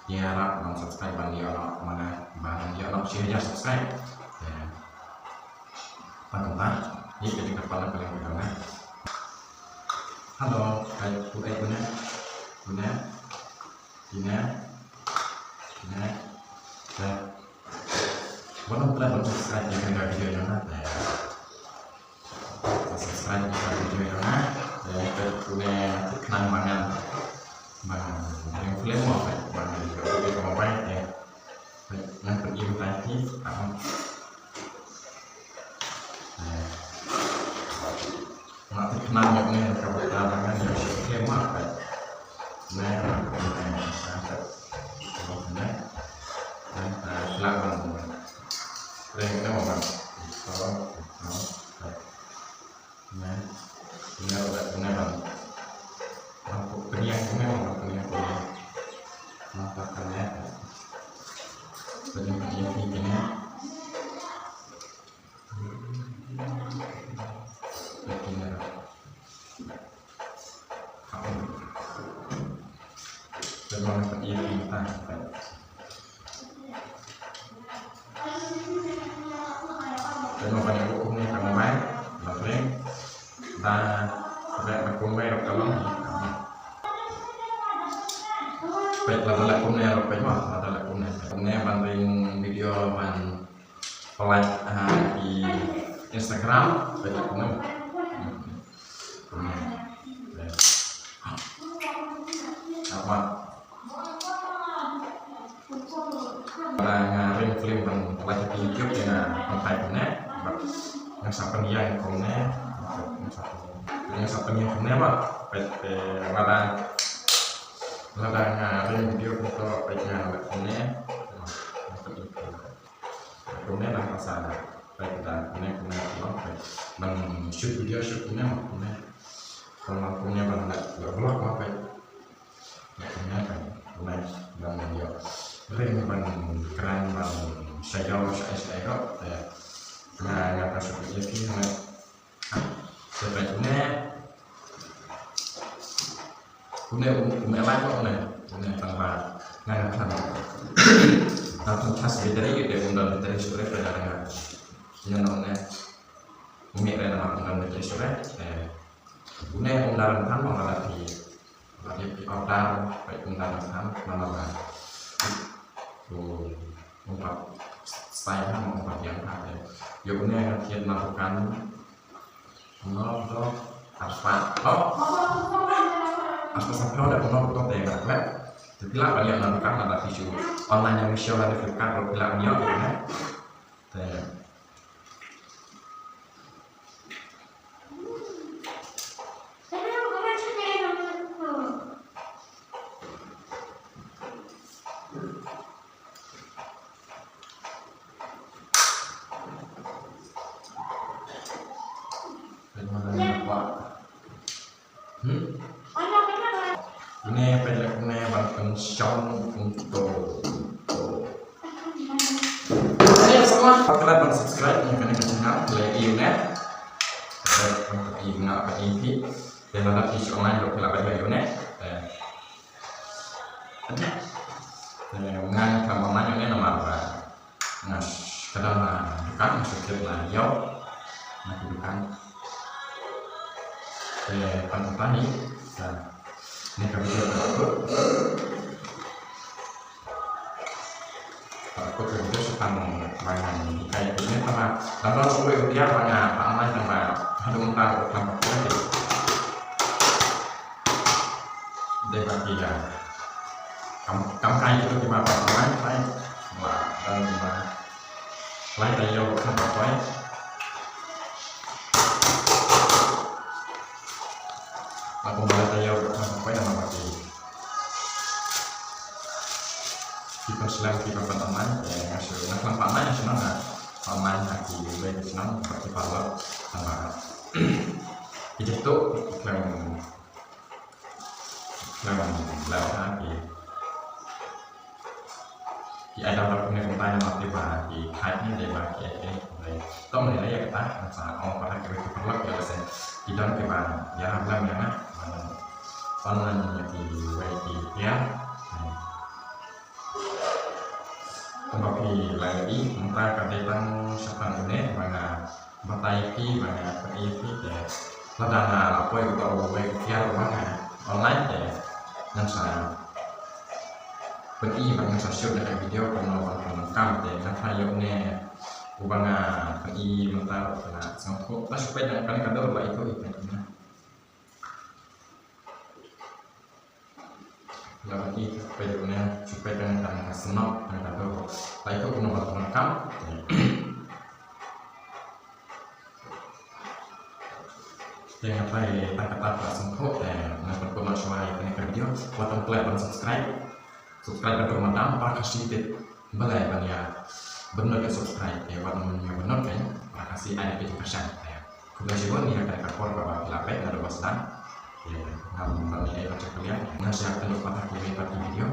dia harap non subscribe bang dia orang mana bang dia orang share subscribe ya teman-teman ini jadi kepala paling pertama. Halo kayak punya boleh belum subscribe ya kan video ini ya subscribe ya video ini ya punya kenang mangan yang film mau bang juga mau baik ya yang berinvestasi nanti kenal yang ini kebetulan yang film apa dan banyak hukumnya kamu main langsung dan sampai berkumai kalau baik lalu kumnya baik mah lalu kumnya bantuin video man like di Instagram baik kumnya apa ngarin film yang lagi di YouTube ya kontennya yang sampai yang komnya yang sampai yang komnya apa PT lada ngarin video foto baiknya komnya komnya lah pasal baik kita komnya dan shoot video shootnya komnya kalau komnya banget vlog apa komnya kan komnya dan video keren bang saya kok ya nggak masuk lagi sebenarnya punya lain kok punya tanpa nggak atau tas dari dia undang dari sore pada nggak nyenongnya umi rela undang dari sore punya undangan kan mau lagi order baik undangan kan mana umpat saya umpat yang ada ya punya yang kita lakukan untuk apa sampai ada untuk tengah web jadi lah kalian lakukan ada video online yang visual ada filkan kalau bilang dia ya ini peleknya bang sound untuk ayo semua kalian subscribe yang kena channel Leionet untuk ingat apa ini dan ada video online untuk kalian Leionet ada dengan kameraman ini nomor apa nah kadang kan sedikit lah yo nah bukan pantai ini kami takut kemudian suka mainan kayak ini sama lalu aku dia banyak aman sama ada muka tanpa kulit dekat dia kamu kayak itu gimana lain dan gimana lain dari yang tanpa kulit aku mulai tayo sampai nama mati kita selalu kita teman ya ngasih nah paman yang senang nggak paman lagi lebih senang seperti power sama itu tuh lewat lagi di ada orang yang tanya mati bagi kaitnya dari bagiต้องเลยya kita saat mau pada kita perlu ya sen tidak kita ya bilang ya online di WhatsApp ya Tapi lagi entah kadang siapa ini mana batai pi mana pergi pi deh ladana apa yang kita ubah kiar mana online deh yang saya pergi banyak sosial dari video kono kam deh yang saya ini ubahnya pergi mentah karena sangkut pas supaya jangan kalian kadang lah itu lagi supaya jangan senang dan kadang lah itu kono bakal kam yang apa ya kata-kata sempurna dan berguna suara ini video buat klik dan subscribe ke rumah para kasih tip balai banyak benar ke subscribe ya buat temennya benar kan makasih ada video pesan ya kebetulan nih akan kapor bahwa lapet ada bastan ya namun balik aja kalian nasihat untuk pada video